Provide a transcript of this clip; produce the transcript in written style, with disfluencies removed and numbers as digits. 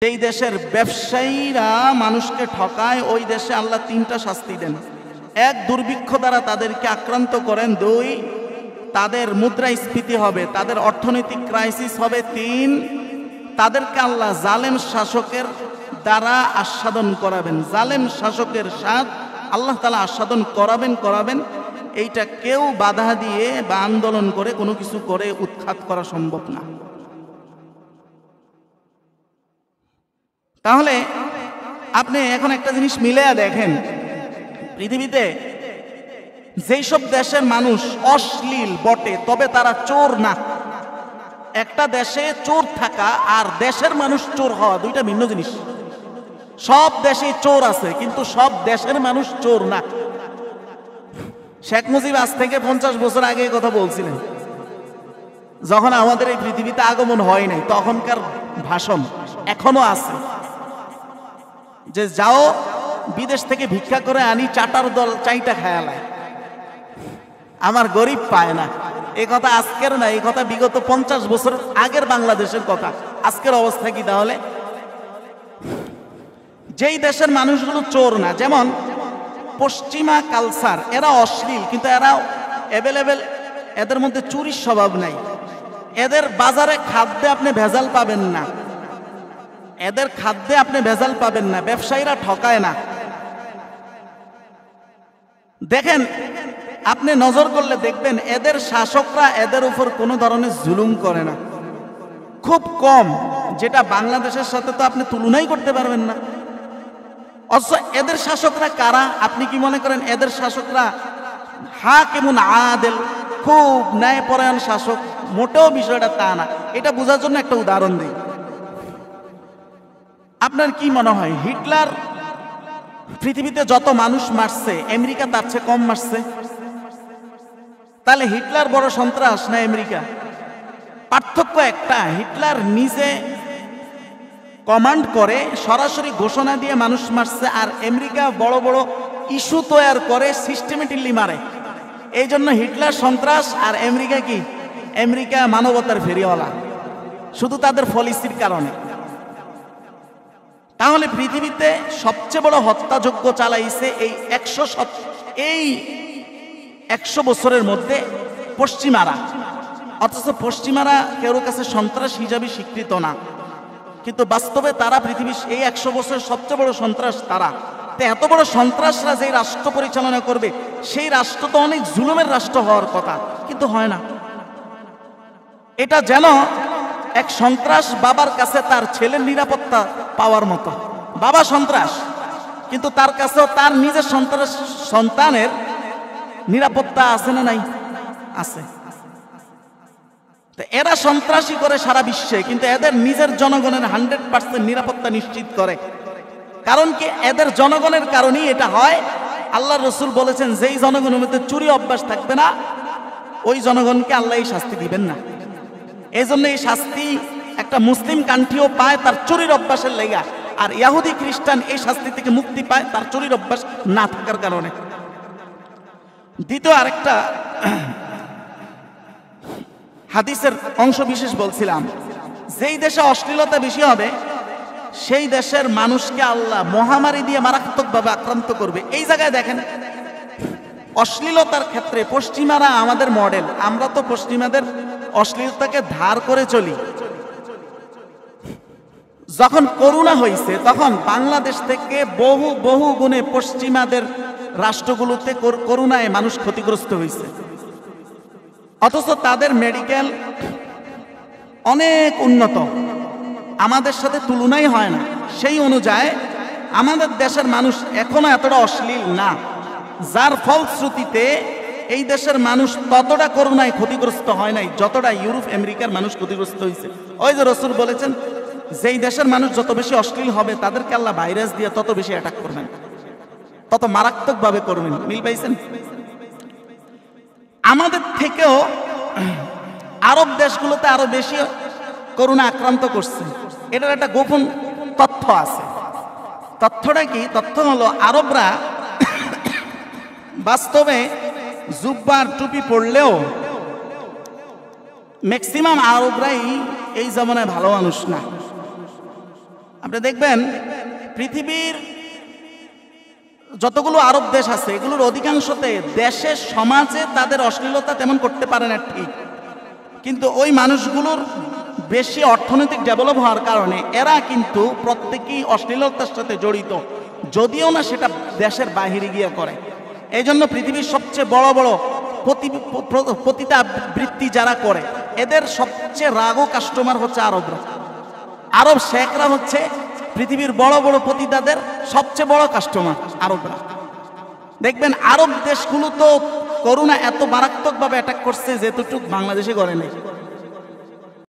যেই দেশের ব্যবসায়ীরা মানুষকে ঠকায় ওই দেশে আল্লাহ 3টা শাস্তি দেন। 1, দুর্ভিক্ষ দ্বারা তাদেরকে আক্রান্ত করেন। 2, তাদের মুদ্রাস্ফীতি হবে, তাদের অর্থনৈতিক ক্রাইসিস হবে। 3, তাদেরকে আল্লাহ জালেম শাসকের দ্বারা আস্বাদন করাবেন। জালেম শাসকের স্বাদ আল্লাহ তাআলা আস্বাদন করাবেন। এইটা কেউ বাধা দিয়ে বা আন্দোলন করে কোনো কিছু করে উৎখাত করা সম্ভব না। তাহলে আপনি এখন একটা জিনিস মিলায়া দেখেন, পৃথিবীতে যেই সব দেশের মানুষ অশ্লীল বটে তবে তারা চোর না। একটা দেশে চোর থাকা আর দেশের মানুষ চোর হওয়া দুইটা ভিন্ন জিনিস। সব দেশে চোর আছে কিন্তু সব দেশের মানুষ চোর না। শেখ মুজিব আজ থেকে 50 বছর আগে এই কথা বলছিলেন, যখন আমাদের এই পৃথিবীতে আগমন হয় নাই, তখনকার ভাষণ এখনো আছে যে যাও বিদেশ থেকে ভিক্ষা করে আনি, চাটার দল চাইটা খায়ালায়, আমার গরিব পায় না। এই কথা আজকের না, এই কথা বিগত 50 বছর আগের বাংলাদেশের কথা। আজকের অবস্থা কি তাহলে? যেই দেশের মানুষগুলো চোর না, যেমন পশ্চিমা কালচার, এরা অশ্লীল কিন্তু এরা অ্যাভেলেবেল, এদের মধ্যে চুরির স্বভাব নাই। এদের বাজারে খাদ্যে আপনি ভেজাল পাবেন না, ব্যবসায়ীরা ঠকায় না। দেখেন, আপনি নজর করলে দেখবেন এদের শাসকরা এদের উপর কোনো ধরনের জুলুম করে না, খুব কম, যেটা বাংলাদেশের সাথে তো আপনি তুলনাই করতে পারবেন না। অথচ এদের শাসকরা কারা? আপনি কি মনে করেন এদের শাসকরা হাকিমুন আদেল, খুব ন্যায়পরায়ণ শাসক? মোটেও বিষয়টা তা না। এটা বোঝার জন্য একটা উদাহরণ দিই। আপনার কি মনে হয় হিটলার পৃথিবীতে যত মানুষ মারছে আমেরিকা তার চেয়ে কম মারছে? তাহলে হিটলার বড় সন্ত্রাস না আমেরিকা? পার্থক্য একটা, হিটলার নিজে কমান্ড করে সরাসরি ঘোষণা দিয়ে মানুষ মারছে, আর আমেরিকা বড় বড় ইস্যু তৈরি করে সিস্টেমেটিকলি মারে। এই জন্য হিটলার সন্ত্রাস আর আমেরিকা কি? আমেরিকা মানবতার ফেরিওয়ালা, শুধু তাদের পলিসির কারণে। তাহলে পৃথিবীতে সবচেয়ে বড় হত্যাযজ্ঞ চালাইছে এই 100 বছরের মধ্যে পশ্চিমারা। অথচ পশ্চিমারা কেউ কাছে সন্ত্রাস হিসাবে স্বীকৃত না, কিন্তু বাস্তবে তারা পৃথিবীর এই 100 বছরের সবচেয়ে বড় সন্ত্রাস তারা। তো এত বড় সন্ত্রাসরা যেই রাষ্ট্র পরিচালনা করবে, সেই রাষ্ট্র তো অনেক জুলুমের রাষ্ট্র হওয়ার কথা, কিন্তু হয় না। এটা যেন এক সন্ত্রাস বাবার কাছে তার ছেলের নিরাপত্তা পাওয়ার মতো। বাবা সন্ত্রাস, কিন্তু তার কাছেও তার নিজের সন্তানের নিরাপত্তা আছে না নাই? আছে। এরা সন্ত্রাসী করে সারা বিশ্বে, কিন্তু এদের নিজের জনগণের 100% নিরাপত্তা নিশ্চিত করে। কারণ কি? এদের জনগণের কারণেই এটা হয়। আল্লাহ রসুল বলেছেন, যেই জনগণের মধ্যে চুরি অভ্যাস থাকবে না ওই জনগণকে আল্লাহ এই শাস্তি দিবেন না। এই জন্য এই শাস্তি একটা মুসলিম কান্ট্রিও পায় তার চুরির অভ্যাসের লেগা, আর ইহুদি খ্রিস্টান এই শাস্তি থেকে মুক্তি পায় তার চুরির অভ্যাস না থাকার কারণে। দ্বিতীয় আরেকটা হাদিসের অংশ বিশেষ বলছিলাম, যেই দেশে অশ্লীলতা বেশি হবে সেই দেশের মানুষকে আল্লাহ মহামারী দিয়ে মারাত্মকভাবে আক্রান্ত করবে। এই জায়গায় দেখেন, অশ্লীলতার ক্ষেত্রে পশ্চিমারা আমাদের মডেল, আমরা তো পশ্চিমাদের অশ্লীলতাকে ধার করে চলি। যখন করোনা হয়েছে তখন বাংলাদেশ থেকে বহু গুণে পশ্চিমাদের রাষ্ট্রগুলোতে করোনায় মানুষ ক্ষতিগ্রস্ত হয়েছে, অথচ তাদের মেডিকেল অনেক উন্নত, আমাদের সাথে তুলনাই হয় না। সেই অনুযায়ী আমাদের দেশের মানুষ এখনো এতটা অশ্লীল না, যার ফলশ্রুতিতে এই দেশের মানুষ ততটা করোনায় ক্ষতিগ্রস্ত হয় নাই যতটা ইউরোপ আমেরিকার মানুষ ক্ষতিগ্রস্ত হয়েছে। ওই যে রসুল বলেছেন, যেই দেশের মানুষ যত বেশি অশ্লীল হবে তাদেরকে আল্লাহ ভাইরাস দিয়ে তত বেশি অ্যাটাক করবেন, তত মারাত্মকভাবে করবেন। মিল পাইছেন? আমাদের থেকেও আরব দেশগুলোতে আরো বেশি করোনা আক্রান্ত করছে। এটার একটা গোপন তথ্য আছে। তথ্যটা কি? তথ্য হলো আরবরা বাস্তবে জুব্বার টুপি পড়লেও ম্যাক্সিমাম আরবরাই এই জমানায় ভালো মানুষ না। আপনি দেখবেন পৃথিবীর যতগুলো আরব দেশ আছে এগুলোর অধিকাংশতে দেশের সমাজে তাদের অশ্লীলতা তেমন করতে পারে না ঠিক, কিন্তু ওই মানুষগুলোর বেশি অর্থনৈতিক ডেভেলপ হওয়ার কারণে এরা কিন্তু প্রত্যেকেই অশ্লীলতার সাথে জড়িত, যদিও না সেটা দেশের বাহিরে গিয়ে করে। এই জন্য পৃথিবীর সবচেয়ে বড় বড় পতিতাবৃত্তি যারা করে এদের সবচেয়ে রাগও কাস্টমার হচ্ছে আরবরা। আরব শেখরা হচ্ছে পৃথিবীর বড় বড় পতিতাদের সবচেয়ে বড় কাস্টমার আরবরা। দেখবেন আরব দেশগুলো তো করোনা এত মারাত্মকভাবে অ্যাটাক করছে যেতটুক বাংলাদেশে করে নেই।